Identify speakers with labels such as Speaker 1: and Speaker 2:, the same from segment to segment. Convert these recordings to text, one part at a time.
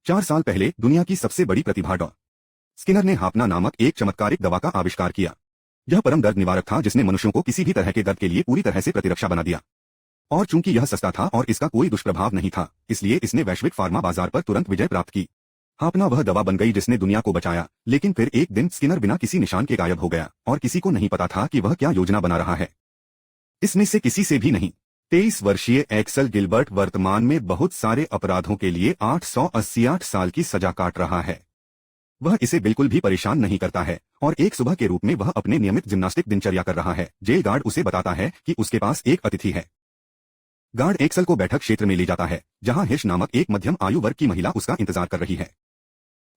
Speaker 1: 4 साल पहले दुनिया की सबसे बड़ी प्रतिभा डॉ स्किनर ने हापना नामक एक चमत्कारिक दवा का आविष्कार किया। यह परम दर्द निवारक था जिसने मनुष्यों को किसी भी तरह के दर्द के लिए पूरी तरह से प्रतिरक्षा बना दिया। और चूंकि यह सस्ता था और इसका कोई दुष्प्रभाव नहीं था, इसलिए इसने वैश्विक फार्मा बाजार पर तुरंत विजय प्राप्त की। हापना वह दवा बन गई जिसने दुनिया को बचाया, लेकिन फिर एक दिन स्किनर बिना किसी निशान के गायब हो गया और किसी को नहीं पता था कि वह क्या योजना बना रहा है। इसमें से किसी से भी नहीं। 23 वर्षीय एक्सल गिलबर्ट वर्तमान में बहुत सारे अपराधों के लिए 888 साल की सजा काट रहा है। वह इसे बिल्कुल भी परेशान नहीं करता है और एक सुबह के रूप में वह अपने नियमित जिम्नास्टिक दिनचर्या कर रहा है। जेल गार्ड उसे बताता है कि उसके पास एक अतिथि है। गार्ड एक्सल को बैठक क्षेत्र में ले जाता है जहां हिर्श नामक एक मध्यम आयु वर्ग की महिला उसका इंतजार कर रही है।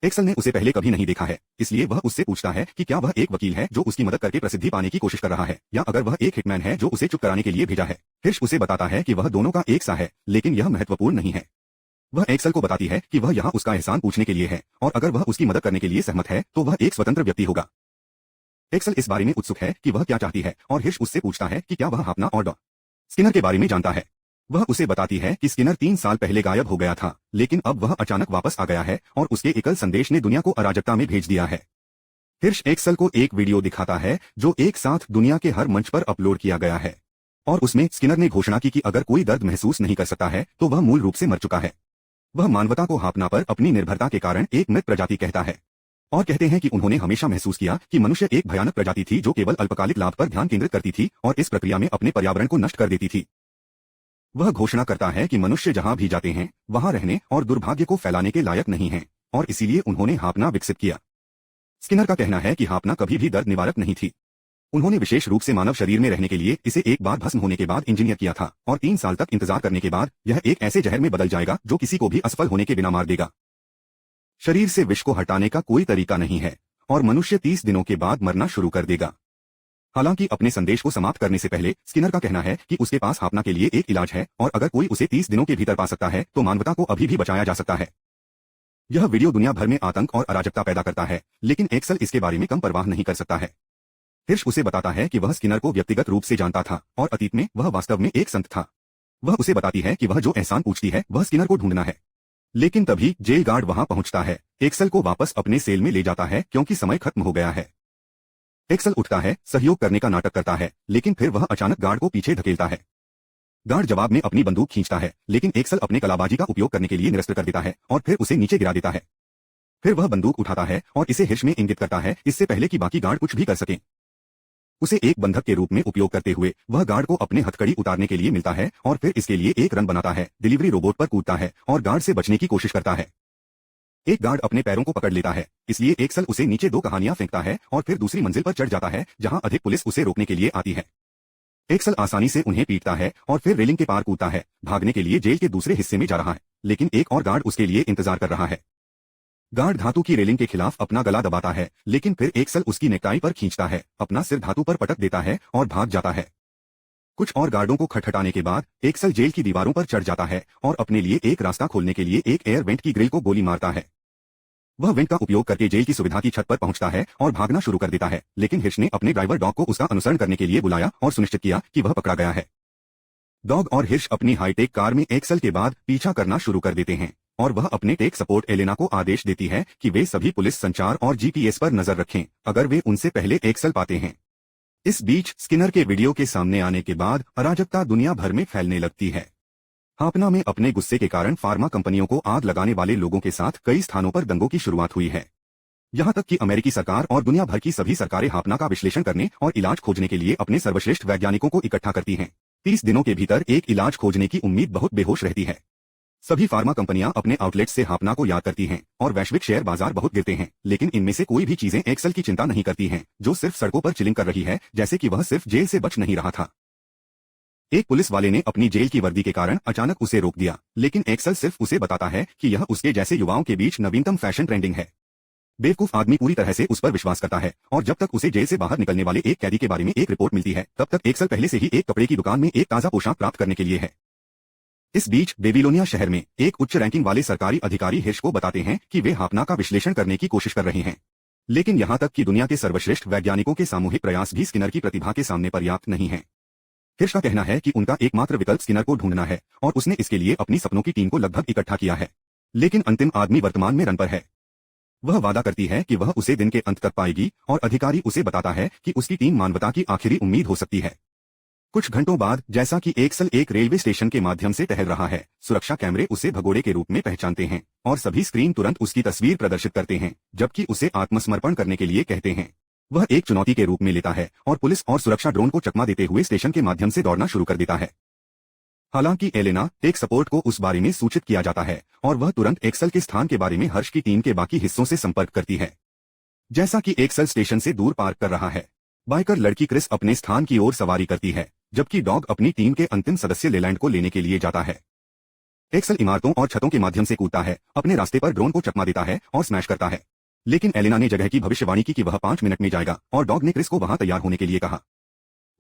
Speaker 1: एक्सल ने उसे पहले कभी नहीं देखा है, इसलिए वह उससे पूछता है कि क्या वह एक वकील है जो उसकी मदद करके प्रसिद्धि पाने की कोशिश कर रहा है, या अगर वह एक हिटमैन है जो उसे चुप कराने के लिए भेजा है। हिर्श उसे बताता है कि वह दोनों का एक सा है, लेकिन यह महत्वपूर्ण नहीं है। वह एक्सल को बताती है कि वह यहाँ उसका एहसान पूछने के लिए है और अगर वह उसकी मदद करने के लिए सहमत है तो वह एक स्वतंत्र व्यक्ति होगा। एक्सल इस बारे में उत्सुक है कि वह क्या चाहती है और हिर्श उससे पूछता है कि क्या वह हापना और डॉ स्किनर के बारे में जानता है। वह उसे बताती है कि स्किनर 3 साल पहले गायब हो गया था, लेकिन अब वह अचानक वापस आ गया है और उसके एकल संदेश ने दुनिया को अराजकता में भेज दिया है। हिर्श एक्सल को एक वीडियो दिखाता है जो एक साथ दुनिया के हर मंच पर अपलोड किया गया है और उसमें स्किनर ने घोषणा की कि अगर कोई दर्द महसूस नहीं कर सकता है तो वह मूल रूप से मर चुका है। वह मानवता को हापना पर अपनी निर्भरता के कारण एक मृत प्रजाति कहता है और कहते हैं कि उन्होंने हमेशा महसूस किया कि मनुष्य एक भयानक प्रजाति थी जो केवल अल्पकालिक लाभ पर ध्यान केंद्रित करती थी और इस प्रक्रिया में अपने पर्यावरण को नष्ट कर देती थी। वह घोषणा करता है कि मनुष्य जहां भी जाते हैं वहां रहने और दुर्भाग्य को फैलाने के लायक नहीं हैं और इसीलिए उन्होंने हापना विकसित किया। स्किनर का कहना है कि हापना कभी भी दर्द निवारक नहीं थी। उन्होंने विशेष रूप से मानव शरीर में रहने के लिए इसे एक बार भस्म होने के बाद इंजीनियर किया था और 3 साल तक इंतजार करने के बाद यह एक ऐसे जहर में बदल जाएगा जो किसी को भी असफल होने के बिना मार देगा। शरीर से विष को हटाने का कोई तरीका नहीं है और मनुष्य 30 दिनों के बाद मरना शुरू कर देगा। हालांकि अपने संदेश को समाप्त करने से पहले स्किनर का कहना है कि उसके पास हापना के लिए एक इलाज है और अगर कोई उसे 30 दिनों के भीतर पा सकता है तो मानवता को अभी भी बचाया जा सकता है। यह वीडियो दुनिया भर में आतंक और अराजकता पैदा करता है, लेकिन एक्सल इसके बारे में कम परवाह नहीं कर सकता है। हिर्श उसे बताता है कि वह स्किनर को व्यक्तिगत रूप से जानता था और अतीत में वह वास्तव में एक संत था। वह उसे बताती है कि वह जो एहसान पूछती है वह स्किनर को ढूंढना है। लेकिन तभी जेल गार्ड वहां पहुंचता है, एक्सल को वापस अपने सेल में ले जाता है क्योंकि समय खत्म हो गया है। एक्सल उठता है, सहयोग करने का नाटक करता है, लेकिन फिर वह अचानक गार्ड को पीछे धकेलता है। गार्ड जवाब में अपनी बंदूक खींचता है, लेकिन एक्सल अपने कलाबाजी का उपयोग करने के लिए निरस्त कर देता है और फिर उसे नीचे गिरा देता है। फिर वह बंदूक उठाता है और इसे हिर्श में इंगित करता है इससे पहले कि बाकी गार्ड कुछ भी कर सकें। उसे एक बंधक के रूप में उपयोग करते हुए वह गार्ड को अपने हथकड़ी उतारने के लिए मिलता है और फिर इसके लिए एक रन बनाता है, डिलीवरी रोबोट पर कूदता है और गार्ड से बचने की कोशिश करता है। एक गार्ड अपने पैरों को पकड़ लेता है, इसलिए एक्सल उसे नीचे 2 कहानियां फेंकता है और फिर दूसरी मंजिल पर चढ़ जाता है जहां अधिक पुलिस उसे रोकने के लिए आती है। एक्सल आसानी से उन्हें पीटता है और फिर रेलिंग के पार कूदता है, भागने के लिए जेल के दूसरे हिस्से में जा रहा है, लेकिन एक और गार्ड उसके लिए इंतजार कर रहा है। गार्ड धातु की रेलिंग के खिलाफ अपना गला दबाता है, लेकिन फिर एक्सल उसकी नेकटाई पर खींचता है, अपना सिर धातु पर पटक देता है और भाग जाता है। कुछ और गार्डों को खटखटाने के बाद एक्सल जेल की दीवारों पर चढ़ जाता है और अपने लिए एक रास्ता खोलने के लिए एक एयर वेंट की ग्रिल को गोली मारता है। वह वेंट का उपयोग करके जेल की सुविधा की छत पर पहुंचता है और भागना शुरू कर देता है, लेकिन हिर्श ने अपने ड्राइवर डॉग को उसका अनुसरण करने के लिए बुलाया और सुनिश्चित किया कि वह पकड़ा गया है। डॉग और हिर्श अपनी हाईटेक कार में एक्सल के बाद पीछा करना शुरू कर देते हैं और वह अपने टेक सपोर्ट एलेना को आदेश देती है कि वे सभी पुलिस संचार और जीपीएस पर नजर रखें अगर वे उनसे पहले एक्सल पाते हैं। इस बीच स्किनर के वीडियो के सामने आने के बाद अराजकता दुनिया भर में फैलने लगती है। हापना में अपने गुस्से के कारण फार्मा कंपनियों को आग लगाने वाले लोगों के साथ कई स्थानों पर दंगों की शुरुआत हुई है। यहां तक कि अमेरिकी सरकार और दुनिया भर की सभी सरकारें हापना का विश्लेषण करने और इलाज खोजने के लिए अपने सर्वश्रेष्ठ वैज्ञानिकों को इकट्ठा करती हैं। 30 दिनों के भीतर एक इलाज खोजने की उम्मीद बहुत बेहोश रहती है। सभी फार्मा कंपनियां अपने आउटलेट से हापना को याद करती हैं और वैश्विक शेयर बाजार बहुत गिरते हैं, लेकिन इनमें से कोई भी चीजें एक्सल की चिंता नहीं करती हैं, जो सिर्फ सड़कों पर चिलिंग कर रही है, जैसे कि वह सिर्फ जेल से बच नहीं रहा था। एक पुलिस वाले ने अपनी जेल की वर्दी के कारण अचानक उसे रोक दिया, लेकिन एक्सल सिर्फ उसे बताता है कि यह उसके जैसे युवाओं के बीच नवीनतम फैशन ट्रेंडिंग है। बेवकूफ आदमी पूरी तरह से उस पर विश्वास करता है और जब तक उसे जेल से बाहर निकलने वाले एक कैदी के बारे में एक रिपोर्ट मिलती है, तब तक एक्सल पहले से ही एक कपड़े की दुकान में एक ताजा पोशाक प्राप्त करने के लिए है। इस बीच बेबीलोनिया शहर में एक उच्च रैंकिंग वाले सरकारी अधिकारी हिर्श को बताते हैं कि वे हापना का विश्लेषण करने की कोशिश कर रहे हैं, लेकिन यहां तक कि दुनिया के सर्वश्रेष्ठ वैज्ञानिकों के सामूहिक प्रयास भी स्किनर की प्रतिभा के सामने पर्याप्त नहीं है। हिर्श का कहना है कि उनका एकमात्र विकल्प स्किनर को ढूंढना है और उसने इसके लिए अपनी सपनों की टीम को लगभग इकट्ठा किया है। लेकिन अंतिम आदमी वर्तमान में रन पर है। वह वादा करती है कि वह उसे दिन के अंत तक पाएगी और अधिकारी उसे बताता है कि उसकी टीम मानवता की आखिरी उम्मीद हो सकती है। कुछ घंटों बाद, जैसा कि एक्सल एक रेलवे स्टेशन के माध्यम से टहल रहा है, सुरक्षा कैमरे उसे भगोड़े के रूप में पहचानते हैं और सभी स्क्रीन तुरंत उसकी तस्वीर प्रदर्शित करते हैं, जबकि उसे आत्मसमर्पण करने के लिए कहते हैं। वह एक चुनौती के रूप में लेता है और पुलिस और सुरक्षा ड्रोन को चकमा देते हुए स्टेशन के माध्यम से दौड़ना शुरू कर देता है। हालांकि एलेना एक सपोर्ट को उस बारे में सूचित किया जाता है और वह तुरंत एक्सल के स्थान के बारे में हर्ष की टीम के बाकी हिस्सों से संपर्क करती है। जैसा कि एक्सल स्टेशन से दूर पार्क कर रहा है, बाइकर लड़की क्रिस अपने स्थान की ओर सवारी करती है, जबकि डॉग अपनी टीम के अंतिम सदस्य लेलैंड को लेने के लिए जाता है। एक्सल इमारतों और छतों के माध्यम से कूदता है, अपने रास्ते पर ड्रोन को चकमा देता है और स्मैश करता है। लेकिन एलेना ने जगह की भविष्यवाणी की कि वह 5 मिनट में जाएगा और डॉग ने क्रिस को वहां तैयार होने के लिए कहा।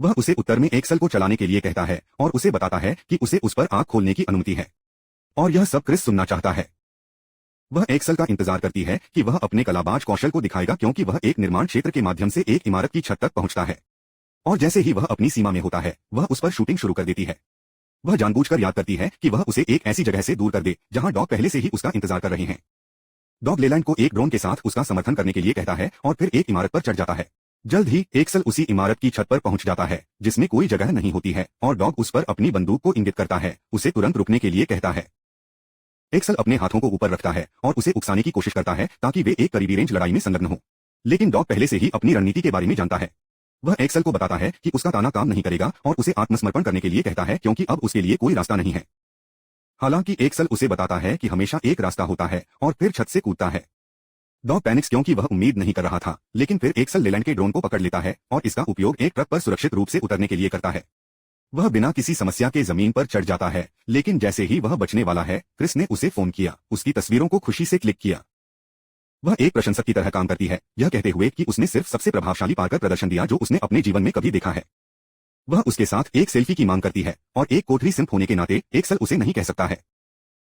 Speaker 1: वह उसे उत्तर में एक्सल को चलाने के लिए कहता है और उसे बताता है कि उसे उस पर आंख खोलने की अनुमति है। और यह सब क्रिस सुनना चाहता है। वह एक्सल का इंतजार करती है कि वह अपने कलाबाज कौशल को दिखाएगा, क्योंकि वह एक निर्माण क्षेत्र के माध्यम से एक इमारत की छत तक पहुंचता है और जैसे ही वह अपनी सीमा में होता है, वह उस पर शूटिंग शुरू कर देती है। वह जानबूझकर याद करती है कि वह उसे एक ऐसी जगह से दूर कर दे जहां डॉग पहले से ही उसका इंतजार कर रहे हैं। डॉग लेलैंड को एक ड्रोन के साथ उसका समर्थन करने के लिए कहता है और फिर एक इमारत पर चढ़ जाता है। जल्द ही एक्सल उसी इमारत की छत पर पहुंच जाता है जिसमें कोई जगह नहीं होती है और डॉग उस पर अपनी बंदूक को इंगित करता है, उसे तुरंत रुकने के लिए कहता है। एक्सल अपने हाथों को ऊपर रखता है और उसे उकसाने की कोशिश करता है ताकि वे एक करीबी रेंज लड़ाई में संलग्न हो। लेकिन डॉग पहले से ही अपनी रणनीति के बारे में जानता है। वह एक्सल को बताता है कि उसका ताना काम नहीं करेगा और उसे आत्मसमर्पण करने के लिए कहता है, क्योंकि अब उसके लिए कोई रास्ता नहीं है। हालांकि एक्सल उसे बताता है कि हमेशा एक रास्ता होता है और फिर छत से कूदता है। डॉग पैनिक्स क्योंकि वह उम्मीद नहीं कर रहा था, लेकिन फिर एक्सल लेलैंड के ड्रोन को पकड़ लेता है और इसका उपयोग एक ट्रक पर सुरक्षित रूप से उतरने के लिए करता है। वह बिना किसी समस्या के जमीन पर चढ़ जाता है, लेकिन जैसे ही वह बचने वाला है, क्रिस ने उसे फोन किया, उसकी तस्वीरों को खुशी से क्लिक किया। वह एक प्रशंसक की तरह काम करती है, यह कहते हुए कि उसने सिर्फ सबसे प्रभावशाली पार्कर प्रदर्शन दिया जो उसने अपने जीवन में कभी देखा है। वह उसके साथ एक सेल्फी की मांग करती है और एक कोठरी सिंप होने के नाते एक्सल उसे नहीं कह सकता है।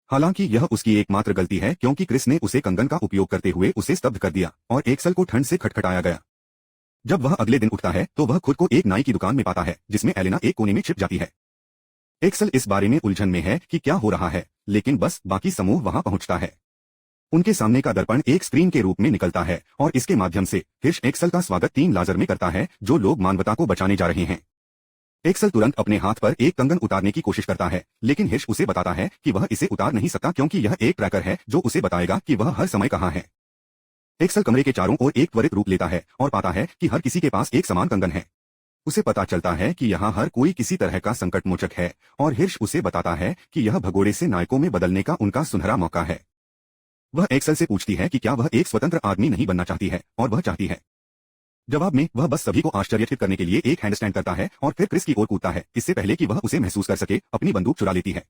Speaker 1: हालांकि यह उसकी एकमात्र गलती है, क्योंकि क्रिस ने उसे कंगन का उपयोग करते हुए उसे स्तब्ध कर दिया और एक्सल को ठंड से खटखटाया गया। जब वह अगले दिन उठता है तो वह खुद को एक नाई की दुकान में पाता है जिसमें एलेना एक कोने में छिप जाती है। एक्सल इस बारे में उलझन में है कि क्या हो रहा है, लेकिन बस बाकी समूह वहां पहुंचता है। उनके सामने का दर्पण एक स्क्रीन के रूप में निकलता है और इसके माध्यम से हिर्श एक्सल का स्वागत 3 लाजर में करता है, जो लोग मानवता को बचाने जा रहे हैं। एक्सल तुरंत अपने हाथ पर एक कंगन उतारने की कोशिश करता है, लेकिन हिर्श उसे बताता है कि वह इसे उतार नहीं सकता, क्योंकि यह एक ट्रैकर है जो उसे बताएगा कि वह हर समय कहां है। एक्सल कमरे के चारों ओर एक त्वरित रूप लेता है और पाता है कि हर किसी के पास एक समान कंगन है। उसे पता चलता है कि यहाँ हर कोई किसी तरह का संकटमोचक है और हिर्श उसे बताता है कि यह भगोड़े से नायकों में बदलने का उनका सुनहरा मौका है। वह एक्सल से पूछती है कि क्या वह एक स्वतंत्र आदमी नहीं बनना चाहती है, और वह चाहती है। जवाब में वह बस सभी को आश्चर्यचकित करने के लिए एक हैंडस्टैंड करता है और फिर क्रिस की ओर कूदता है, इससे पहले कि वह उसे महसूस कर सके। अपनी बंदूक चुरा लेती है।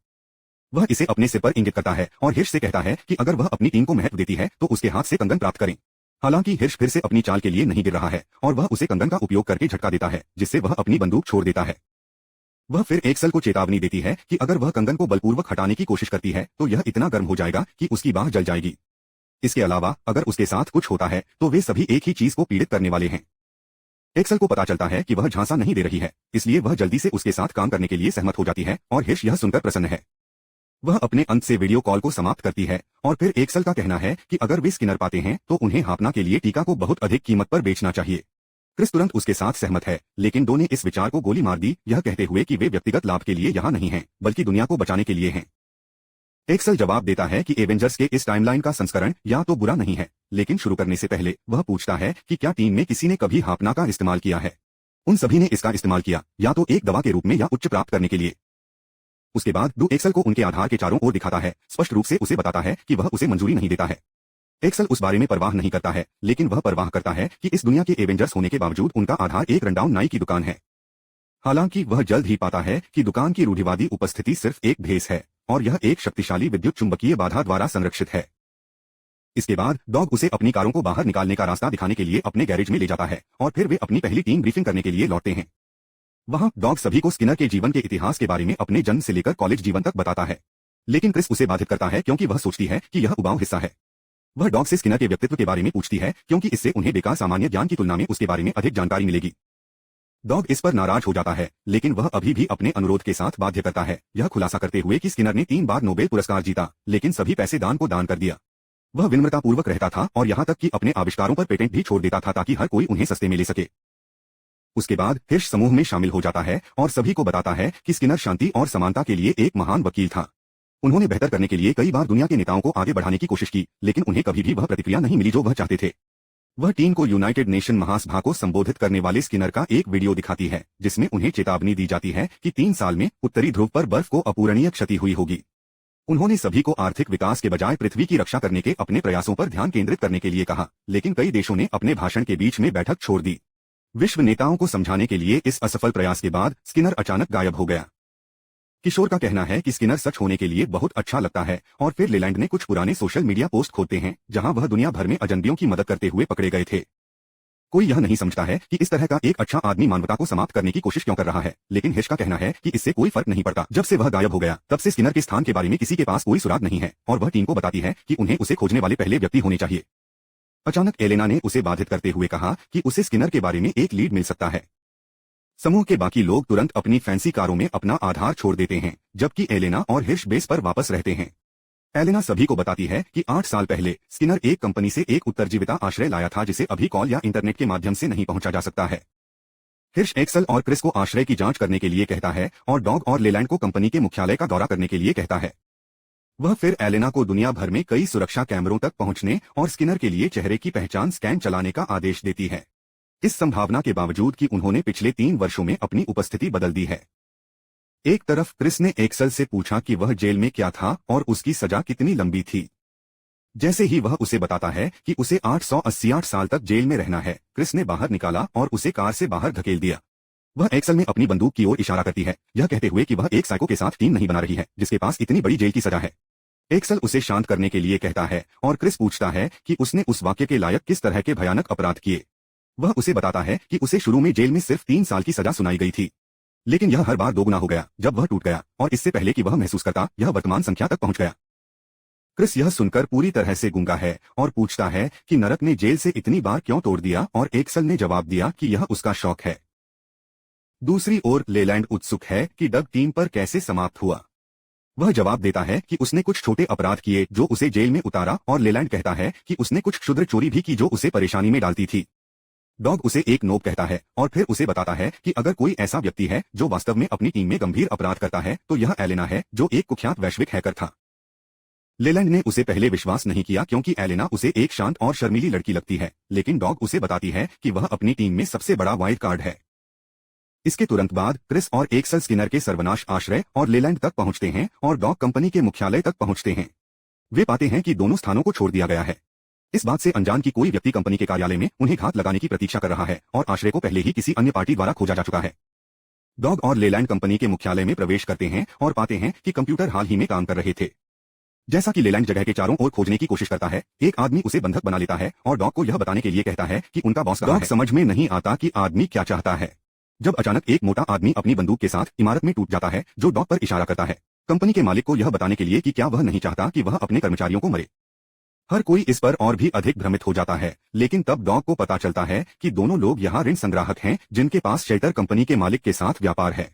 Speaker 1: वह इसे अपने सिर पर इंगित करता है और हिर्श से कहता है कि अगर वह अपनी टीम को महत्व देती है तो उसके हाथ से कंगन प्राप्त करें। हालांकि हिर्श फिर से अपनी चाल के लिए नहीं गिर रहा है और वह उसे कंगन का उपयोग करके झटका देता है, जिससे वह अपनी बंदूक छोड़ देता है। वह फिर एक्सल को चेतावनी देती है कि अगर वह कंगन को बलपूर्वक हटाने की कोशिश करती है तो यह इतना गर्म हो जाएगा कि उसकी बाह जल जाएगी। इसके अलावा अगर उसके साथ कुछ होता है तो वे सभी एक ही चीज को पीड़ित करने वाले हैं। एक्सल को पता चलता है कि वह झांसा नहीं दे रही है, इसलिए वह जल्दी से उसके साथ काम करने के लिए सहमत हो जाती है और हिर्श यह सुनकर प्रसन्न है। वह अपने अंत से वीडियो कॉल को समाप्त करती है और फिर एक्सल का कहना है कि अगर वे स्किनर पाते हैं तो उन्हें हापना के लिए टीका को बहुत अधिक कीमत पर बेचना चाहिए। क्रिस तुरंत उसके साथ सहमत है, लेकिन डो ने इस विचार को गोली मार दी, यह कहते हुए कि वे व्यक्तिगत लाभ के लिए यहाँ नहीं हैं, बल्कि दुनिया को बचाने के लिए हैं। एक्सल जवाब देता है कि एवेंजर्स के इस टाइमलाइन का संस्करण या तो बुरा नहीं है, लेकिन शुरू करने से पहले वह पूछता है कि क्या टीम में किसी ने कभी हापना का इस्तेमाल किया है। उन सभी ने इसका इस्तेमाल किया, या तो एक दवा के रूप में या उच्च प्राप्त करने के लिए। उसके बाद डू एक्सल को उनके आधार के चारों ओर दिखाता है, स्पष्ट रूप से उसे बताता है कि वह उसे मंजूरी नहीं देता है। एक्सल उस बारे में परवाह नहीं करता है, लेकिन वह परवाह करता है कि इस दुनिया के एवेंजर्स होने के बावजूद उनका आधार एक रनडाउन नाई की दुकान है। हालांकि वह जल्द ही पाता है कि दुकान की रूढ़िवादी उपस्थिति सिर्फ एक भेस है और यह एक शक्तिशाली विद्युत चुंबकीय बाधा द्वारा संरक्षित है। इसके बाद डॉग उसे अपनी कारों को बाहर निकालने का रास्ता दिखाने के लिए अपने गैरेज में ले जाता है और फिर वे अपनी पहली टीम ब्रीफिंग करने के लिए लौटते हैं। वहां डॉग सभी को स्किनर के जीवन के इतिहास के बारे में अपने जन्म से लेकर कॉलेज जीवन तक बताता है, लेकिन क्रिस उसे बाधित करता है क्योंकि वह सोचती है कि यह उबाऊ हिस्सा है। वह डॉग से स्किनर के व्यक्तित्व के बारे में पूछती है क्योंकि इससे उन्हें बेकार सामान्य ज्ञान की तुलना में उसके बारे में अधिक जानकारी मिलेगी। डॉग इस पर नाराज हो जाता है, लेकिन वह अभी भी अपने अनुरोध के साथ बाध्य करता है, यह खुलासा करते हुए कि स्किनर ने 3 बार नोबेल पुरस्कार जीता, लेकिन सभी पैसे दान को दान कर दिया। वह विनम्रतापूर्वक रहता था और यहाँ तक कि अपने आविष्कारों पर पेटेंट भी छोड़ देता था ताकि हर कोई उन्हें सस्ते में ले सके। उसके बाद हिर्श समूह में शामिल हो जाता है और सभी को बताता है कि स्किनर शांति और समानता के लिए एक महान वकील था। उन्होंने बेहतर करने के लिए कई बार दुनिया के नेताओं को आगे बढ़ाने की कोशिश की, लेकिन उन्हें कभी भी वह प्रतिक्रिया नहीं मिली जो वह चाहते थे। वह टीम को यूनाइटेड नेशन महासभा को संबोधित करने वाले स्किनर का एक वीडियो दिखाती है, जिसमें उन्हें चेतावनी दी जाती है कि 3 साल में उत्तरी ध्रुव पर बर्फ को अपूरणीय क्षति हुई होगी। उन्होंने सभी को आर्थिक विकास के बजाय पृथ्वी की रक्षा करने के अपने प्रयासों पर ध्यान केंद्रित करने के लिए कहा, लेकिन कई देशों ने अपने भाषण के बीच में बैठक छोड़ दी। विश्व नेताओं को समझाने के लिए इस असफल प्रयास के बाद स्किनर अचानक गायब हो गया। किशोर का कहना है कि स्किनर सच होने के लिए बहुत अच्छा लगता है और फिर लेलैंड ने कुछ पुराने सोशल मीडिया पोस्ट खोलते हैं जहां वह दुनिया भर में अजनबियों की मदद करते हुए पकड़े गए थे। कोई यह नहीं समझता है कि इस तरह का एक अच्छा आदमी मानवता को समाप्त करने की कोशिश क्यों कर रहा है, लेकिन हिर्श का कहना है कि इससे कोई फर्क नहीं पड़ता। जब से वह गायब हो गया तब से स्किनर के स्थान के बारे में किसी के पास कोई सुराग नहीं है और वह टीम को बताती है कि उन्हें उसे खोजने वाले पहले व्यक्ति होने चाहिए। अचानक एलेना ने उसे बाधित करते हुए कहा कि उसे स्किनर के बारे में एक लीड मिल सकता है। समूह के बाकी लोग तुरंत अपनी फैंसी कारों में अपना आधार छोड़ देते हैं, जबकि एलेना और हिर्श बेस पर वापस रहते हैं। एलेना सभी को बताती है कि 8 साल पहले स्किनर एक कंपनी से एक उत्तरजीविता आश्रय लाया था जिसे अभी कॉल या इंटरनेट के माध्यम से नहीं पहुंचा जा सकता है। हिर्श एक्सल और क्रिस को आश्रय की जांच करने के लिए कहता है और डॉग और लेलैंड को कंपनी के मुख्यालय का दौरा करने के लिए कहता है। वह फिर एलेना को दुनिया भर में कई सुरक्षा कैमरों तक पहुंचने और स्किनर के लिए चेहरे की पहचान स्कैन चलाने का आदेश देती है, इस संभावना के बावजूद कि उन्होंने पिछले 3 वर्षों में अपनी उपस्थिति बदल दी है। एक तरफ क्रिस ने एक्सल से पूछा कि वह जेल में क्या था और उसकी सजा कितनी लंबी थी। जैसे ही वह उसे बताता है कि उसे 888 साल तक जेल में रहना है, क्रिस ने बाहर निकाला और उसे कार से बाहर धकेल दिया। वह एक्सल में अपनी बंदूक की ओर इशारा करती है, यह कहते हुए कि वह एक साइको के साथ टीम नहीं बना रही है जिसके पास इतनी बड़ी जेल की सजा है। एक्सल उसे शांत करने के लिए कहता है और क्रिस पूछता है कि उसने उस वाक्य के लायक किस तरह के भयानक अपराध किए। वह उसे बताता है कि उसे शुरू में जेल में सिर्फ 3 साल की सजा सुनाई गई थी, लेकिन यह हर बार दोगुना हो गया जब वह टूट गया और इससे पहले कि वह महसूस करता यह वर्तमान संख्या तक पहुंच गया। क्रिस यह सुनकर पूरी तरह से गूंगा है और पूछता है कि नरक ने जेल से इतनी बार क्यों तोड़ दिया और एक्सल ने जवाब दिया कि यह उसका शौक है। दूसरी ओर लेलैंड उत्सुक है कि डग टीम पर कैसे समाप्त हुआ। वह जवाब देता है कि उसने कुछ छोटे अपराध किए जो उसे जेल में उतारा और लेलैंड कहता है कि उसने कुछ क्षुद्र चोरी भी की जो उसे परेशानी में डालती थी। डॉग उसे एक नोब कहता है और फिर उसे बताता है कि अगर कोई ऐसा व्यक्ति है जो वास्तव में अपनी टीम में गंभीर अपराध करता है तो यह एलेना है, जो एक कुख्यात वैश्विक हैकर था। लेलैंड ने उसे पहले विश्वास नहीं किया क्योंकि एलेना उसे एक शांत और शर्मीली लड़की लगती है, लेकिन डॉग उसे बताती है कि वह अपनी टीम में सबसे बड़ा वाइल्ड कार्ड है। इसके तुरंत बाद क्रिस और एक्सल स्किनर के सर्वनाश आश्रय और लेलैंड तक पहुंचते हैं और डॉग कंपनी के मुख्यालय तक पहुंचते हैं। वे पाते हैं कि दोनों स्थानों को छोड़ दिया गया है। इस बात से अनजान कि कोई व्यक्ति कंपनी के कार्यालय में उन्हें घात लगाने की प्रतीक्षा कर रहा है और आश्रय को पहले ही किसी अन्य पार्टी द्वारा खोजा जा चुका है। डॉग और लेलैंड कंपनी के मुख्यालय में प्रवेश करते हैं और पाते हैं कि कंप्यूटर हाल ही में काम कर रहे थे। जैसा कि लेलैंड जगह के चारों ओर खोजने की कोशिश करता है, एक आदमी उसे बंधक बना लेता है और डॉग को यह बताने के लिए कहता है कि उनका बॉस कहाँ है। समझ में नहीं आता कि आदमी क्या चाहता है, जब अचानक एक मोटा आदमी अपनी बंदूक के साथ इमारत में टूट जाता है जो डॉग पर इशारा करता है, कंपनी के मालिक को यह बताने के लिए कि क्या वह नहीं चाहता कि वह अपने कर्मचारियों को मरे। हर कोई इस पर और भी अधिक भ्रमित हो जाता है, लेकिन तब डॉग को पता चलता है कि दोनों लोग यहाँ ऋण संग्राहक हैं जिनके पास शेल्टर कंपनी के मालिक के साथ व्यापार है।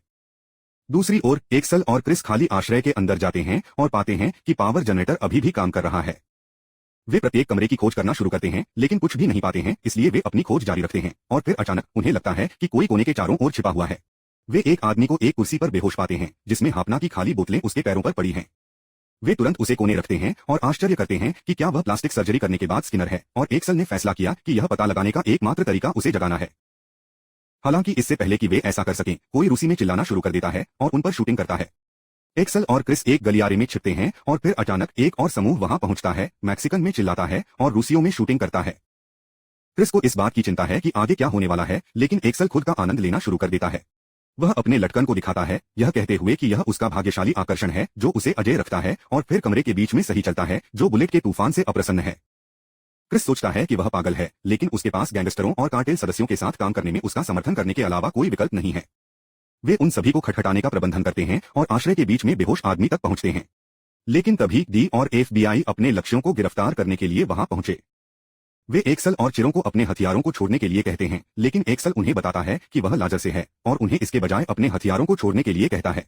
Speaker 1: दूसरी ओर एक्सल और क्रिस खाली आश्रय के अंदर जाते हैं और पाते हैं कि पावर जनरेटर अभी भी काम कर रहा है। वे प्रत्येक कमरे की खोज करना शुरू करते हैं, लेकिन कुछ भी नहीं पाते हैं, इसलिए वे अपनी खोज जारी रखते हैं और फिर अचानक उन्हें लगता है कि कोई कोने के चारों ओर छिपा हुआ है। वे एक आदमी को एक कुर्सी पर बेहोश पाते हैं जिसमें हापना की खाली बोतलें उसके पैरों पर पड़ी हैं। वे तुरंत उसे कोने रखते हैं और आश्चर्य करते हैं कि क्या वह प्लास्टिक सर्जरी करने के बाद स्किनर है, और एक्सल ने फैसला किया कि यह पता लगाने का एकमात्र तरीका उसे जगाना है। हालांकि इससे पहले कि वे ऐसा कर सकें, कोई रूसी में चिल्लाना शुरू कर देता है और उन पर शूटिंग करता है। एक्सल और क्रिस एक गलियारे में छिपते हैं और फिर अचानक एक और समूह वहां पहुंचता है, मैक्सिकन में चिल्लाता है और रूसियों में शूटिंग करता है। क्रिस को इस बात की चिंता है कि आगे क्या होने वाला है, लेकिन एक्सल खुद का आनंद लेना शुरू कर देता है। वह अपने लटकन को दिखाता है, यह कहते हुए कि यह उसका भाग्यशाली आकर्षण है जो उसे अजय रखता है, और फिर कमरे के बीच में सही चलता है जो बुलेट के तूफान से अप्रसन्न है। क्रिस सोचता है कि वह पागल है, लेकिन उसके पास गैंगस्टरों और कार्टेल सदस्यों के साथ काम करने में उसका समर्थन करने के अलावा कोई विकल्प नहीं है। वे उन सभी को खटखटाने का प्रबंधन करते हैं और आश्रय के बीच में बेहोश आदमी तक पहुंचते हैं। लेकिन तभी डी और FBI अपने लक्ष्यों को गिरफ्तार करने के लिए वहां पहुंचे। वे एक्सल और चिरों को अपने हथियारों को छोड़ने के लिए कहते हैं, लेकिन एक्सल उन्हें बताता है कि वह लाजर से है और उन्हें इसके बजाय अपने हथियारों को छोड़ने के लिए कहता है।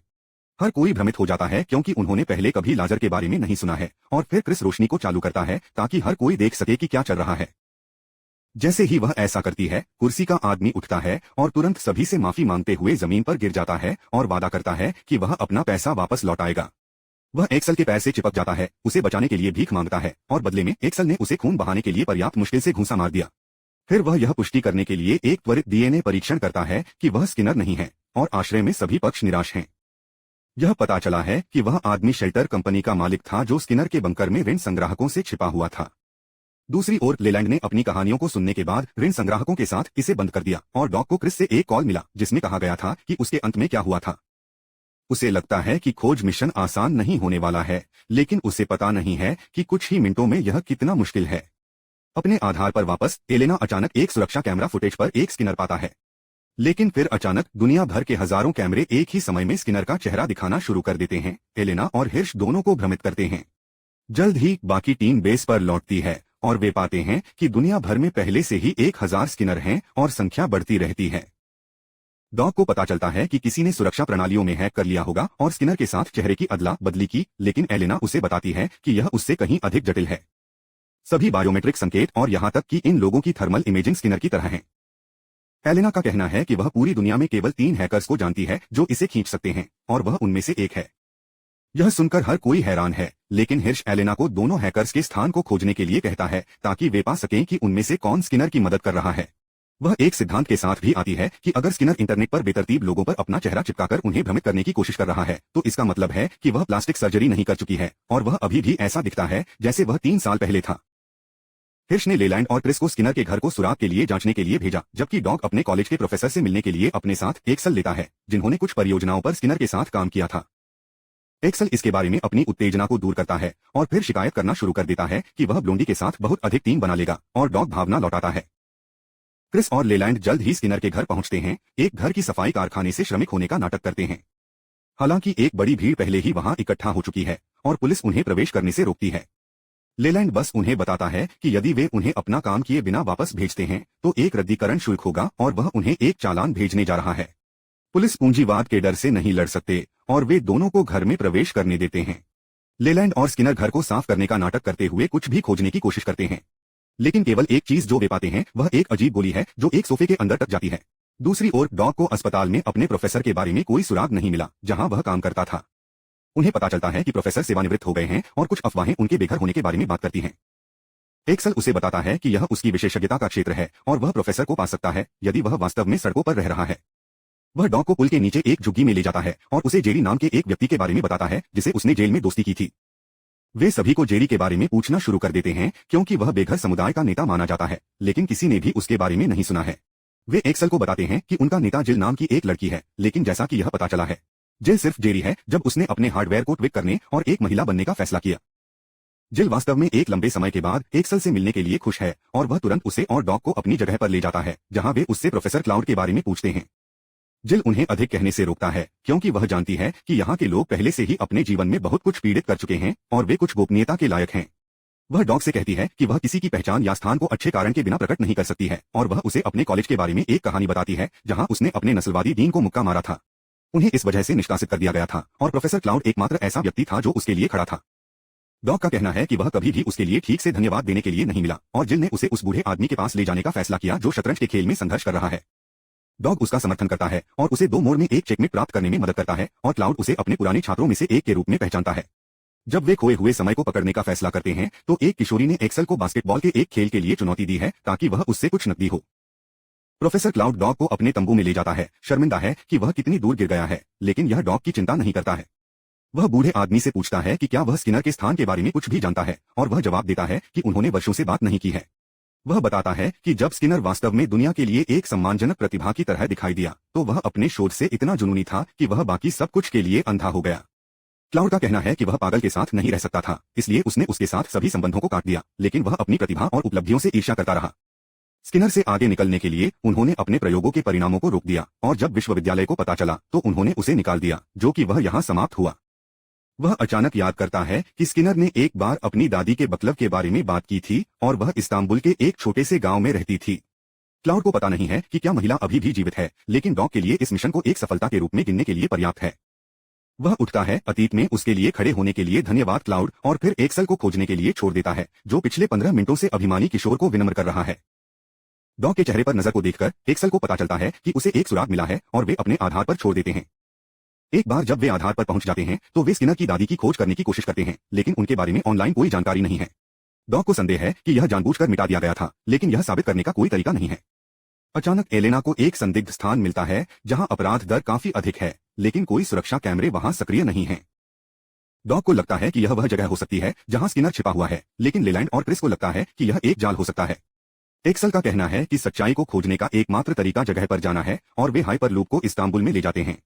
Speaker 1: हर कोई भ्रमित हो जाता है क्योंकि उन्होंने पहले कभी लाजर के बारे में नहीं सुना है, और फिर क्रिस रोशनी को चालू करता है ताकि हर कोई देख सके कि क्या चल रहा है। जैसे ही वह ऐसा करती है, कुर्सी का आदमी उठता है और तुरंत सभी से माफी मांगते हुए जमीन पर गिर जाता है और वादा करता है कि वह अपना पैसा वापस लौटाएगा। वह एक्सल के पैर से चिपक जाता है, उसे बचाने के लिए भीख मांगता है और बदले में एक्सल ने उसे खून बहाने के लिए पर्याप्त मुश्किल से घूंसा मार दिया। फिर वह यह पुष्टि करने के लिए एक त्वरित डीएनए परीक्षण करता है कि वह स्किनर नहीं है, और आश्रय में सभी पक्ष निराश हैं। यह पता चला है कि वह आदमी शेल्टर कंपनी का मालिक था जो स्किनर के बंकर में ऋण संग्राहकों से छिपा हुआ था। दूसरी ओर लेलैंड ने अपनी कहानियों को सुनने के बाद ऋण संग्राहकों के साथ इसे बंद कर दिया, और डॉग को क्रिस से एक कॉल मिला जिसमें कहा गया था कि उसके अंत में क्या हुआ था। उसे लगता है कि खोज मिशन आसान नहीं होने वाला है, लेकिन उसे पता नहीं है कि कुछ ही मिनटों में यह कितना मुश्किल है। अपने आधार पर वापस एलेना अचानक एक सुरक्षा कैमरा फुटेज पर एक स्किनर पाता है, लेकिन फिर अचानक दुनिया भर के हजारों कैमरे एक ही समय में स्किनर का चेहरा दिखाना शुरू कर देते हैं। एलेना और हिर्श दोनों को भ्रमित करते हैं। जल्द ही बाकी टीम बेस पर लौटती है और वे पाते हैं कि दुनिया भर में पहले से ही 1000 स्किनर हैं और संख्या बढ़ती रहती है। डॉग को पता चलता है कि किसी ने सुरक्षा प्रणालियों में हैक कर लिया होगा और स्किनर के साथ चेहरे की अदला बदली की, लेकिन एलेना उसे बताती है कि यह उससे कहीं अधिक जटिल है। सभी बायोमेट्रिक संकेत और यहां तक कि इन लोगों की थर्मल इमेजिंग स्किनर की तरह हैं। एलेना का कहना है कि वह पूरी दुनिया में केवल 3 हैकर्स को जानती है जो इसे खींच सकते हैं, और वह उनमें से एक है। यह सुनकर हर कोई हैरान है, लेकिन हिर्श एलेना को दोनों हैकर्स के स्थान को खोजने के लिए कहता है ताकि वे पा सकें कि उनमें से कौन स्किनर की मदद कर रहा है। वह एक सिद्धांत के साथ भी आती है कि अगर स्किनर इंटरनेट पर बेतरतीब लोगों पर अपना चेहरा चिपकाकर उन्हें भ्रमित करने की कोशिश कर रहा है, तो इसका मतलब है कि वह प्लास्टिक सर्जरी नहीं कर चुकी है, और वह अभी भी ऐसा दिखता है जैसे वह 3 साल पहले था। हिर्श ने लेलैंड और क्रिस को स्किनर के घर को सुराग के लिए जांचने के लिए भेजा, जबकि डॉग अपने कॉलेज के प्रोफेसर से मिलने के लिए अपने साथ एक्सल लेता है, जिन्होंने कुछ परियोजनाओं पर स्किनर के साथ काम किया था। एक्सल इसके बारे में अपनी उत्तेजना को दूर करता है और फिर शिकायत करना शुरू कर देता है कि वह ब्लोंडी के साथ बहुत अधिक टीम बना लेगा, और डॉग भावना लौटाता है। क्रिस और लेलैंड जल्द ही स्किनर के घर पहुंचते हैं, एक घर की सफाई कारखाने से श्रमिक होने का नाटक करते हैं। हालांकि एक बड़ी भीड़ पहले ही वहां इकट्ठा हो चुकी है और पुलिस उन्हें प्रवेश करने से रोकती है। लेलैंड बस उन्हें बताता है कि यदि वे उन्हें अपना काम किए बिना वापस भेजते हैं तो एक रद्दीकरण शुल्क होगा और वह उन्हें एक चालान भेजने जा रहा है। पुलिस पूंजीवाद के डर से नहीं लड़ सकते और वे दोनों को घर में प्रवेश करने देते हैं। लेलैंड और स्किनर घर को साफ करने का नाटक करते हुए कुछ भी खोजने की कोशिश करते हैं, लेकिन केवल एक चीज जो वे पाते हैं वह एक अजीब गोली है जो एक सोफे के अंदर तक जाती है। दूसरी ओर डॉग को अस्पताल में अपने प्रोफेसर के बारे में कोई सुराग नहीं मिला जहां वह काम करता था। उन्हें पता चलता है कि प्रोफेसर सेवानिवृत्त हो गए हैं और कुछ अफवाहें उनके बेघर होने के बारे में बात करती हैं। एक्सल उसे बताता है कि यह उसकी विशेषज्ञता का क्षेत्र है और वह प्रोफेसर को पा सकता है यदि वह वास्तव में सड़कों पर रह रहा है। वह डॉग को पुल के नीचे एक झुग्गी में ले जाता है और उसे जेरी नाम के एक व्यक्ति के बारे में बताता है जिसे उसने जेल में दोस्ती की थी। वे सभी को जेरी के बारे में पूछना शुरू कर देते हैं क्योंकि वह बेघर समुदाय का नेता माना जाता है, लेकिन किसी ने भी उसके बारे में नहीं सुना है। वे एक्सल को बताते हैं कि उनका नेता जिल नाम की एक लड़की है, लेकिन जैसा कि यह पता चला है, जिल सिर्फ जेरी है जब उसने अपने हार्डवेयर को ट्विक करने और एक महिला बनने का फैसला किया। जिल वास्तव में एक लंबे समय के बाद एक्सल से मिलने के लिए खुश है और वह तुरंत उसे और डॉग को अपनी जगह पर ले जाता है जहां वे उससे प्रोफेसर क्लाउड के बारे में पूछते हैं। जिल उन्हें अधिक कहने से रोकता है क्योंकि वह जानती है कि यहाँ के लोग पहले से ही अपने जीवन में बहुत कुछ पीड़ित कर चुके हैं और वे कुछ गोपनीयता के लायक हैं। वह डॉग से कहती है कि वह किसी की पहचान या स्थान को अच्छे कारण के बिना प्रकट नहीं कर सकती है, और वह उसे अपने कॉलेज के बारे में एक कहानी बताती है जहां उसने अपने नस्लवादी डीन को मुक्का मारा था। उन्हें इस वजह से निष्कासित कर दिया गया था और प्रोफेसर क्लाउड एकमात्र ऐसा व्यक्ति था जो उसके लिए खड़ा था। डॉग का कहना है कि वह कभी भी उसके लिए ठीक से धन्यवाद देने के लिए नहीं मिला और जिल ने उसे उस बूढ़े आदमी के पास ले जाने का फैसला किया जो शतरंज के खेल में संघर्ष कर रहा है। डॉग उसका समर्थन करता है और उसे 2 मोड़ में एक चेकमेट प्राप्त करने में मदद करता है, और क्लाउड उसे अपने पुराने छात्रों में से एक के रूप में पहचानता है। जब वे खोए हुए समय को पकड़ने का फैसला करते हैं तो एक किशोरी ने एक्सल को बास्केटबॉल के एक खेल के लिए चुनौती दी है ताकि वह उससे कुछ नकदी हो। प्रोफेसर क्लाउड डॉग को अपने तंबू में ले जाता है, शर्मिंदा है कि वह कितनी दूर गिर गया है, लेकिन यह डॉग की चिंता नहीं करता है। वह बूढ़े आदमी से पूछता है कि क्या वह स्किनर के स्थान के बारे में कुछ भी जानता है, और वह जवाब देता है कि उन्होंने वर्षों से बात नहीं की है। वह बताता है कि जब स्किनर वास्तव में दुनिया के लिए एक सम्मानजनक प्रतिभा की तरह दिखाई दिया तो वह अपने शोध से इतना जुनूनी था कि वह बाकी सब कुछ के लिए अंधा हो गया। क्लाउड का कहना है कि वह पागल के साथ नहीं रह सकता था, इसलिए उसने उसके साथ सभी संबंधों को काट दिया, लेकिन वह अपनी प्रतिभा और उपलब्धियों से ईर्ष्या करता रहा। स्किनर से आगे निकलने के लिए उन्होंने अपने प्रयोगों के परिणामों को रोक दिया और जब विश्वविद्यालय को पता चला तो उन्होंने उसे निकाल दिया, जो कि वह यहाँ समाप्त हुआ। वह अचानक याद करता है कि स्किनर ने एक बार अपनी दादी के बकलव के बारे में बात की थी और वह इस्तांबुल के एक छोटे से गांव में रहती थी। क्लाउड को पता नहीं है कि क्या महिला अभी भी जीवित है, लेकिन डॉग के लिए इस मिशन को एक सफलता के रूप में गिनने के लिए पर्याप्त है। वह उठता है, अतीत में उसके लिए खड़े होने के लिए धन्यवाद क्लाउड, और फिर एक्सल को खोजने के लिए छोड़ देता है, जो पिछले 15 मिनटों से अभिमानी किशोर को विनम्र कर रहा है। डॉग के चेहरे पर नजर को देखकर एक्सल को पता चलता है कि उसे एक सुराग मिला है और वे अपने आधार पर छोड़ देते हैं। एक बार जब वे आधार पर पहुंच जाते हैं तो वे स्किनर की दादी की खोज करने की कोशिश करते हैं, लेकिन उनके बारे में ऑनलाइन कोई जानकारी नहीं है। डॉग को संदेह है कि यह जानबूझकर मिटा दिया गया था, लेकिन यह साबित करने का कोई तरीका नहीं है। अचानक एलेना को एक संदिग्ध स्थान मिलता है जहां अपराध दर काफी अधिक है, लेकिन कोई सुरक्षा कैमरे वहां सक्रिय नहीं है। डॉग को लगता है कि यह वह जगह हो सकती है जहां स्किनर छिपा हुआ है, लेकिन लेलैंड और क्रिस को लगता है कि यह एक जाल हो सकता है। एक्सल का कहना है कि सच्चाई को खोजने का एकमात्र तरीका जगह पर जाना है, और वे हाइपरलूप को इस्तांबुल में ले जाते हैं।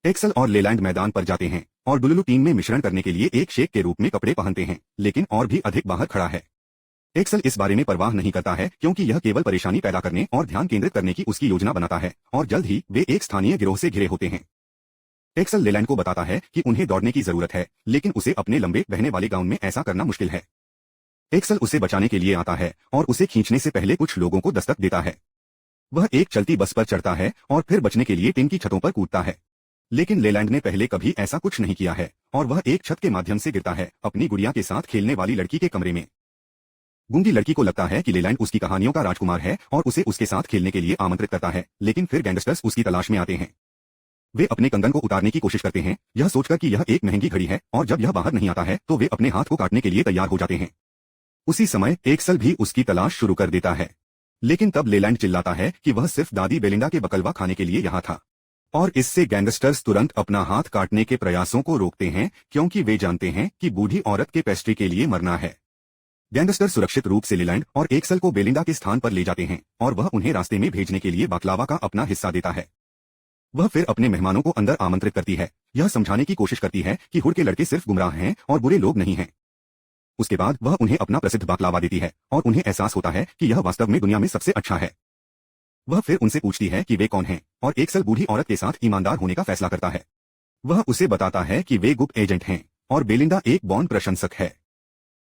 Speaker 1: एक्सल और लेलैंड मैदान पर जाते हैं और डुलुलु टीम में मिश्रण करने के लिए एक शेख के रूप में कपड़े पहनते हैं, लेकिन और भी अधिक बाहर खड़ा है। एक्सल इस बारे में परवाह नहीं करता है क्योंकि यह केवल परेशानी पैदा करने और ध्यान केंद्रित करने की उसकी योजना बनाता है, और जल्द ही वे एक स्थानीय गिरोह से घिरे होते हैं। एक्सल लेलैंड को बताता है कि उन्हें दौड़ने की जरूरत है, लेकिन उसे अपने लंबे बहने वाले गाउन में ऐसा करना मुश्किल है। एक्सल उसे बचाने के लिए आता है और उसे खींचने से पहले कुछ लोगों को दस्तक देता है। वह एक चलती बस पर चढ़ता है और फिर बचने के लिए टीम की छतों पर कूदता है, लेकिन लेलैंड ने पहले कभी ऐसा कुछ नहीं किया है और वह एक छत के माध्यम से गिरता है, अपनी गुड़िया के साथ खेलने वाली लड़की के कमरे में। गूंगी लड़की को लगता है कि लेलैंड उसकी कहानियों का राजकुमार है और उसे उसके साथ खेलने के लिए आमंत्रित करता है, लेकिन फिर गैंगस्टर्स उसकी तलाश में आते हैं। वे अपने कंगन को उतारने की कोशिश करते हैं, यह सोचकर कि यह एक महंगी घड़ी है, और जब यह बाहर नहीं आता है तो वे अपने हाथ को काटने के लिए तैयार हो जाते हैं। उसी समय एक्सल भी उसकी तलाश शुरू कर देता है, लेकिन तब लेलैंड चिल्लाता है कि वह सिर्फ दादी बेलिंडा के बकलवा खाने के लिए यहाँ था, और इससे गैंगस्टर्स तुरंत अपना हाथ काटने के प्रयासों को रोकते हैं क्योंकि वे जानते हैं कि बूढ़ी औरत के पेस्ट्री के लिए मरना है। गैंगस्टर सुरक्षित रूप से लेलैंड और एक्सल को बेलिंडा के स्थान पर ले जाते हैं और वह उन्हें रास्ते में भेजने के लिए बाकलावा का अपना हिस्सा देता है। वह फिर अपने मेहमानों को अंदर आमंत्रित करती है, यह समझाने की कोशिश करती है कि हुड के लड़के सिर्फ गुमराह हैं और बुरे लोग नहीं हैं। उसके बाद वह उन्हें अपना प्रसिद्ध बाकलावा देती है और उन्हें एहसास होता है कि यह वास्तव में दुनिया में सबसे अच्छा है। वह फिर उनसे पूछती है कि वे कौन हैं, और एक्सल बूढ़ी औरत के साथ ईमानदार होने का फैसला करता है। वह उसे बताता है कि वे गुप्त एजेंट हैं और बेलिंडा एक बॉन्ड प्रशंसक है।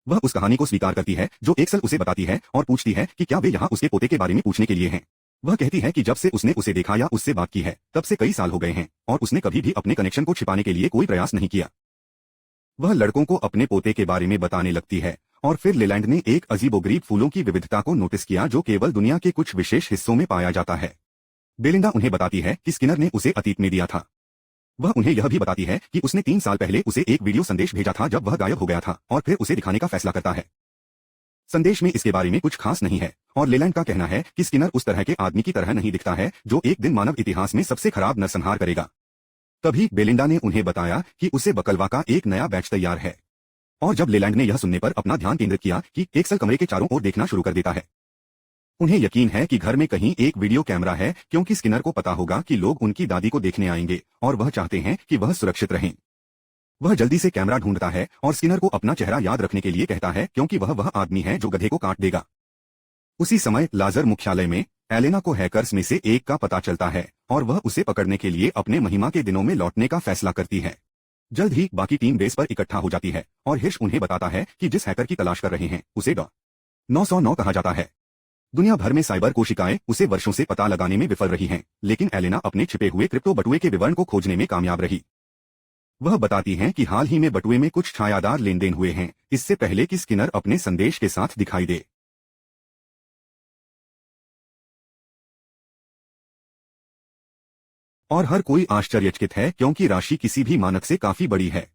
Speaker 1: वह उस कहानी को स्वीकार करती है जो एक्सल उसे बताती है और पूछती है कि क्या वे यहाँ उसके पोते के बारे में पूछने के लिए हैं। वह कहती है कि जब से उसने उसे देखा या उससे बात की है तब से कई साल हो गए हैं और उसने कभी भी अपने कनेक्शन को छिपाने के लिए कोई प्रयास नहीं किया। वह लड़कों को अपने पोते के बारे में बताने लगती है, और फिर लेलैंड ने एक अजीबोगरीब फूलों की विविधता को नोटिस किया जो केवल दुनिया के कुछ विशेष हिस्सों में पाया जाता है। बेलिंडा उन्हें बताती है कि स्किनर ने उसे अतीत में दिया था। वह उन्हें यह भी बताती है कि उसने 3 साल पहले उसे एक वीडियो संदेश भेजा था जब वह गायब हो गया था, और फिर उसे दिखाने का फैसला करता है। संदेश में इसके बारे में कुछ खास नहीं है, और लेलैंड का कहना है कि स्किनर उस तरह के आदमी की तरह नहीं दिखता है जो एक दिन मानव इतिहास में सबसे खराब नरसंहार करेगा। तभी बेलिंडा ने उन्हें बताया कि उसे बकलवा का एक नया बैच तैयार है, और जब लेलैंड ने यह सुनने पर अपना ध्यान केंद्रित किया कि एक्सल कमरे के चारों ओर देखना शुरू कर देता है। उन्हें यकीन है कि घर में कहीं एक वीडियो कैमरा है क्योंकि स्किनर को पता होगा कि लोग उनकी दादी को देखने आएंगे और वह चाहते हैं कि वह सुरक्षित रहें। वह जल्दी से कैमरा ढूंढता है और स्किनर को अपना चेहरा याद रखने के लिए कहता है क्योंकि वह आदमी है जो गधे को काट देगा। उसी समय लाजर मुख्यालय में एलेना को हैकर्स में से एक का पता चलता है और वह उसे पकड़ने के लिए अपने महिमा के दिनों में लौटने का फैसला करती है। जल्द ही बाकी टीम बेस पर इकट्ठा हो जाती है और हिर्श उन्हें बताता है कि जिस हैकर की तलाश कर रहे हैं उसे डॉ909 कहा जाता है। दुनिया भर में साइबर कोशिकाएं उसे वर्षों से पता लगाने में विफल रही हैं, लेकिन एलेना अपने छिपे हुए क्रिप्टो बटुए के विवरण को खोजने में कामयाब रही। वह बताती हैं कि हाल ही में बटुए में कुछ छायादार लेनदेन हुए हैं, इससे पहले कि स्किनर अपने संदेश के साथ दिखाई दे। और हर कोई आश्चर्यचकित है क्योंकि राशि किसी भी मानक से काफी बड़ी है।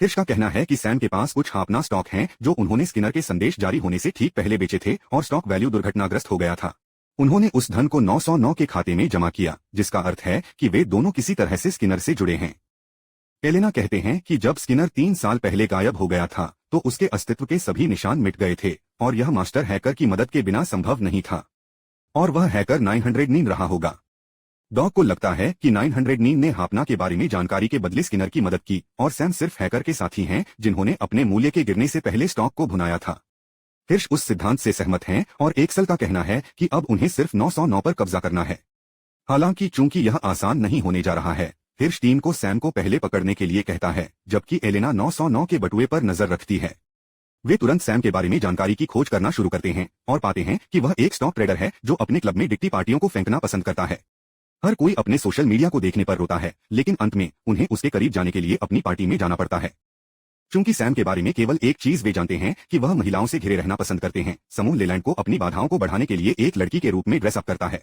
Speaker 1: हिर्श का कहना है कि सैम के पास कुछ हापना स्टॉक हैं जो उन्होंने स्किनर के संदेश जारी होने से ठीक पहले बेचे थे, और स्टॉक वैल्यू दुर्घटनाग्रस्त हो गया था। उन्होंने उस धन को 909 के खाते में जमा किया, जिसका अर्थ है कि वे दोनों किसी तरह से स्किनर से जुड़े हैं। एलेना कहते हैं कि जब स्किनर 3 साल पहले गायब हो गया था तो उसके अस्तित्व के सभी निशान मिट गए थे, और यह मास्टर हैकर की मदद के बिना संभव नहीं था, और वह हैकर 909 रहा होगा। डॉग को लगता है कि 909 ने हापना के बारे में जानकारी के बदले स्किनर की मदद की, और सैम सिर्फ हैकर के साथी हैं जिन्होंने अपने मूल्य के गिरने से पहले स्टॉक को भुनाया था। हिर्श उस सिद्धांत से सहमत हैं और एक्सल का कहना है कि अब उन्हें सिर्फ 909 पर कब्जा करना है। हालांकि चूंकि यह आसान नहीं होने जा रहा है, हिर्श टीम को सैम को पहले पकड़ने के लिए कहता है, जबकि एलेना 909 के बटुए पर नजर रखती है। वे तुरंत सैम के बारे में जानकारी की खोज करना शुरू करते हैं और पाते हैं कि वह एक स्टॉक ट्रेडर है जो अपने क्लब में डिक्टी पार्टियों को फेंकना पसंद करता है। हर कोई अपने सोशल मीडिया को देखने पर रोता है, लेकिन अंत में उन्हें उसके करीब जाने के लिए अपनी पार्टी में जाना पड़ता है। चूंकि सैम के बारे में केवल एक चीज वे जानते हैं कि वह महिलाओं से घिरे रहना पसंद करते हैं, समूह लेलैंड को अपनी बाधाओं को बढ़ाने के लिए एक लड़की के रूप में ड्रेसअप करता है।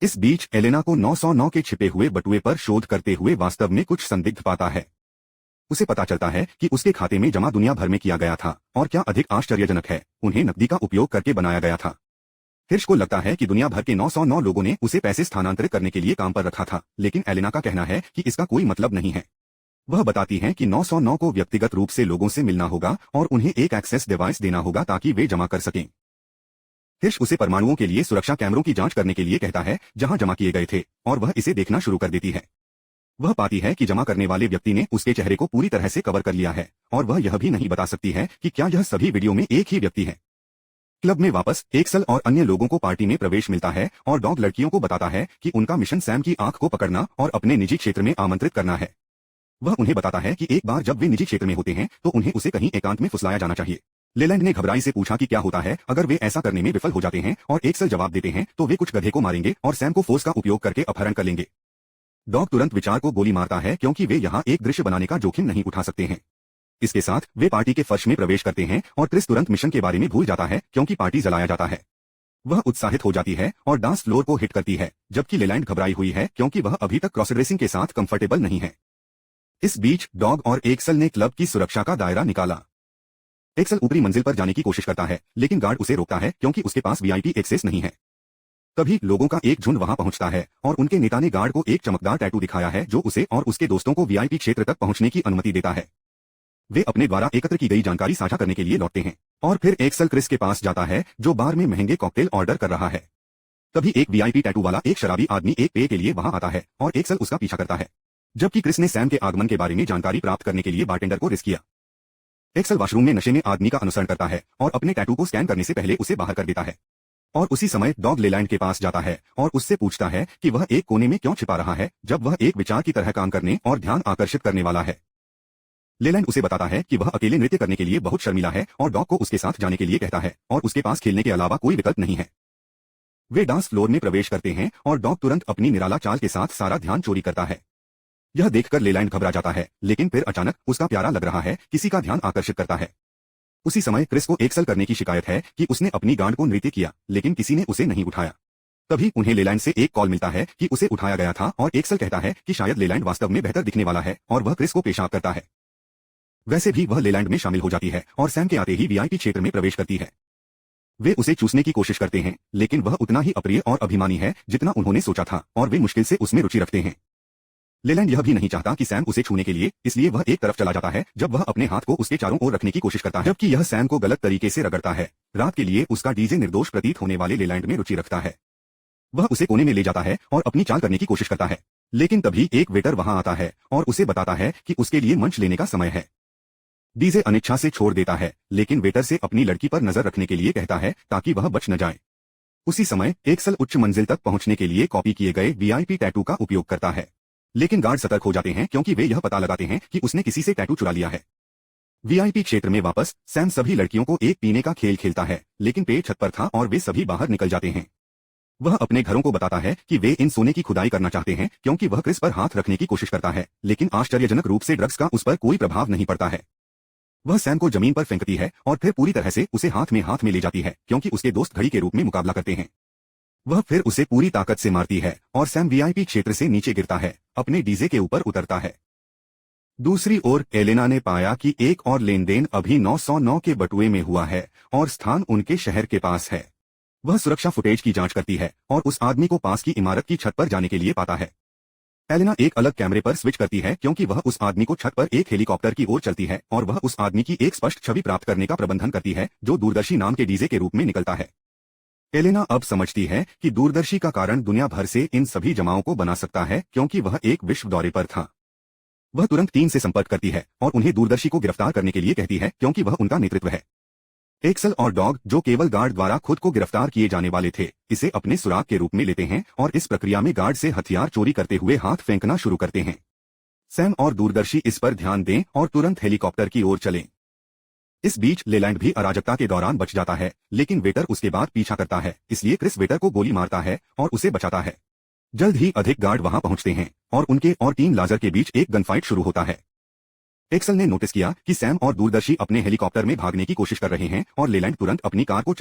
Speaker 1: इस बीच एलेना को 909 के छिपे हुए बटुए पर शोध करते हुए वास्तव में कुछ संदिग्ध पाता है। उसे पता चलता है कि उसके खाते में जमा दुनिया भर में किया गया था, और क्या अधिक आश्चर्यजनक है, उन्हें नकदी का उपयोग करके बनाया गया था। हिर्श को लगता है कि दुनिया भर के 909 लोगों ने उसे पैसे स्थानांतरित करने के लिए काम पर रखा था, लेकिन एलेना का कहना है कि इसका कोई मतलब नहीं है। वह बताती हैं कि 909 को व्यक्तिगत रूप से लोगों से मिलना होगा और उन्हें एक एक्सेस डिवाइस देना होगा ताकि वे जमा कर सकें। हिर्श उसे परमाणुओं के लिए सुरक्षा कैमरों की जांच करने के लिए कहता है जहां जमा किए गए थे, और वह इसे देखना शुरू कर देती है। वह पाती है कि जमा करने वाले व्यक्ति ने उसके चेहरे को पूरी तरह से कवर कर लिया है, और वह यह भी नहीं बता सकती है कि क्या यह सभी वीडियो में एक ही व्यक्ति है। क्लब में वापस एक्सल और अन्य लोगों को पार्टी में प्रवेश मिलता है और डॉग लड़कियों को बताता है कि उनका मिशन सैम की आंख को पकड़ना और अपने निजी क्षेत्र में आमंत्रित करना है। वह उन्हें बताता है कि एक बार जब वे निजी क्षेत्र में होते हैं तो उन्हें उसे कहीं एकांत में फुसलाया जाना चाहिए। लेलैंड ने घबराई से पूछा कि क्या होता है अगर वे ऐसा करने में विफल हो जाते हैं, और एक्सल जवाब देते हैं तो वे कुछ गधे को मारेंगे और सैम को फोर्स का उपयोग करके अपहरण कर लेंगे। डॉग तुरंत विचार को गोली मारता है क्योंकि वे यहाँ एक दृश्य बनाने का जोखिम नहीं उठा सकते हैं। इसके साथ वे पार्टी के फर्श में प्रवेश करते हैं और क्रिस तुरंत मिशन के बारे में भूल जाता है क्योंकि पार्टी जलाया जाता है। वह उत्साहित हो जाती है और डांस फ्लोर को हिट करती है, जबकि लेलैंड घबराई हुई है क्योंकि वह अभी तक क्रॉस ड्रेसिंग के साथ कंफर्टेबल नहीं है। इस बीच डॉग और एक्सल ने क्लब की सुरक्षा का दायरा निकाला। एक्सल ऊपरी मंजिल पर जाने की कोशिश करता है, लेकिन गार्ड उसे रोकता है क्योंकि उसके पास वीआईपी एक्सेस नहीं है। तभी लोगों का एक झुंड वहां पहुंचता है और उनके नेता ने गार्ड को एक चमकदार टैटू दिखाया है जो उसे और उसके दोस्तों को वीआईपी क्षेत्र तक पहुंचने की अनुमति देता है। वे अपने द्वारा एकत्र की गई जानकारी साझा करने के लिए लौटते हैं, और फिर एक्सल क्रिस के पास जाता है जो बार में महंगे कॉकटेल ऑर्डर कर रहा है। तभी एक वीआईपी टैटू वाला एक शराबी आदमी एक पेय के लिए वहां आता है और एक्सल उसका पीछा करता है, जबकि क्रिस ने सैम के आगमन के बारे में जानकारी प्राप्त करने के लिए बारटेंडर को रिस्क किया। एक्सल वॉशरूम में नशे में आदमी का अनुसरण करता है और अपने टैटू को स्कैन करने से पहले उसे बाहर कर देता है। और उसी समय डॉग लेलैंड के पास जाता है और उससे पूछता है कि वह एक कोने में क्यों छिपा रहा है जब वह एक विचार की तरह काम करने और ध्यान आकर्षित करने वाला है। लेलैंड उसे बताता है कि वह अकेले नृत्य करने के लिए बहुत शर्मिला है और डॉग को उसके साथ जाने के लिए कहता है और उसके पास खेलने के अलावा कोई विकल्प नहीं है। वे डांस फ्लोर में प्रवेश करते हैं और डॉग तुरंत अपनी निराला चाल के साथ सारा ध्यान चोरी करता है। यह देखकर लेलैंड घबरा जाता है, लेकिन फिर अचानक उसका प्यारा लग रहा है किसी का ध्यान आकर्षित करता है। उसी समय क्रिस को एक्सल करने की शिकायत है कि उसने अपनी गांड को नृत्य किया, लेकिन किसी ने उसे नहीं उठाया। तभी उन्हें लेलैंड से एक कॉल मिलता है कि उसे उठाया गया था और एक्सल कहता है कि शायद लेलैंड वास्तव में बेहतर दिखने वाला है और वह क्रिस को पेशाब करता है। वैसे भी वह लेलैंड में शामिल हो जाती है और सैम के आते ही वीआईपी क्षेत्र में प्रवेश करती है। वे उसे चूसने की कोशिश करते हैं, लेकिन वह उतना ही अप्रिय और अभिमानी है जितना उन्होंने सोचा था, और वे मुश्किल से उसमें रुचि रखते हैं। लेलैंड यह भी नहीं चाहता कि सैम उसे छूने के लिए, इसलिए वह एक तरफ चला जाता है जब वह अपने हाथ को उसके चारों ओर रखने की कोशिश करता है, जबकि यह सैम को गलत तरीके से रगड़ता है। रात के लिए उसका डीजे निर्दोष प्रतीत होने वाले लेलैंड में रुचि रखता है। वह उसे कोने में ले जाता है और अपनी चाल करने की कोशिश करता है, लेकिन तभी एक वेटर वहां आता है और उसे बताता है कि उसके लिए मंच लेने का समय है। डीजे अनिच्छा से छोड़ देता है, लेकिन वेटर से अपनी लड़की पर नजर रखने के लिए कहता है ताकि वह बच न जाए। उसी समय एक्सल उच्च मंजिल तक पहुंचने के लिए कॉपी किए गए वीआईपी टैटू का उपयोग करता है, लेकिन गार्ड सतर्क हो जाते हैं क्योंकि वे यह पता लगाते हैं कि उसने किसी से टैटू चुरा लिया है। वीआईपी क्षेत्र में वापस सैम सभी लड़कियों को एक पीने का खेल खेलता है, लेकिन पेट छत पर था और वे सभी बाहर निकल जाते हैं। वह अपने घरों को बताता है कि वे इन सोने की खुदाई करना चाहते हैं क्योंकि वह क्रिस पर हाथ रखने की कोशिश करता है, लेकिन आश्चर्यजनक रूप से ड्रग्स का उस पर कोई प्रभाव नहीं पड़ता है। वह सैम को जमीन पर फेंकती है और फिर पूरी तरह से उसे हाथ में ले जाती है क्योंकि उसके दोस्त घड़ी के रूप में मुकाबला करते हैं। वह फिर उसे पूरी ताकत से मारती है और सैम वीआईपी क्षेत्र से नीचे गिरता है, अपने डीजे के ऊपर उतरता है। दूसरी ओर एलेना ने पाया कि एक और लेन देन अभी 909 के बटुए में हुआ है और स्थान उनके शहर के पास है। वह सुरक्षा फुटेज की जांच करती है और उस आदमी को पास की इमारत की छत पर जाने के लिए पाता है। एलेना एक अलग कैमरे पर स्विच करती है क्योंकि वह उस आदमी को छत पर एक हेलीकॉप्टर की ओर चलती है और वह उस आदमी की एक स्पष्ट छवि प्राप्त करने का प्रबंधन करती है जो दूरदर्शी नाम के डीजे के रूप में निकलता है। एलेना अब समझती है कि दूरदर्शी का कारण दुनिया भर से इन सभी जमाओं को बना सकता है क्योंकि वह एक विश्व दौरे पर था। वह तुरंत टीम से संपर्क करती है और उन्हें दूरदर्शी को गिरफ्तार करने के लिए कहती है क्योंकि वह उनका नेतृत्व है। एक्सल और डॉग, जो केवल गार्ड द्वारा खुद को गिरफ्तार किए जाने वाले थे, इसे अपने सुराग के रूप में लेते हैं और इस प्रक्रिया में गार्ड से हथियार चोरी करते हुए हाथ फेंकना शुरू करते हैं। सैम और दूरदर्शी इस पर ध्यान दें और तुरंत हेलीकॉप्टर की ओर चलें। इस बीच लेलैंड भी अराजकता के दौरान बच जाता है, लेकिन वेटर उसके बाद पीछा करता है, इसलिए क्रिस वेटर को गोली मारता है और उसे बचाता है। जल्द ही अधिक गार्ड वहां पहुंचते हैं और उनके और टीम लाजर के बीच एक गनफाइट शुरू होता है। एक्सल ने नोटिस किया कि सैम और दूरदर्शी अपने हेलीकॉप्टर में भागने की कोशिश कर रहे हैं और लेलैंड तुरंत अपनी कार को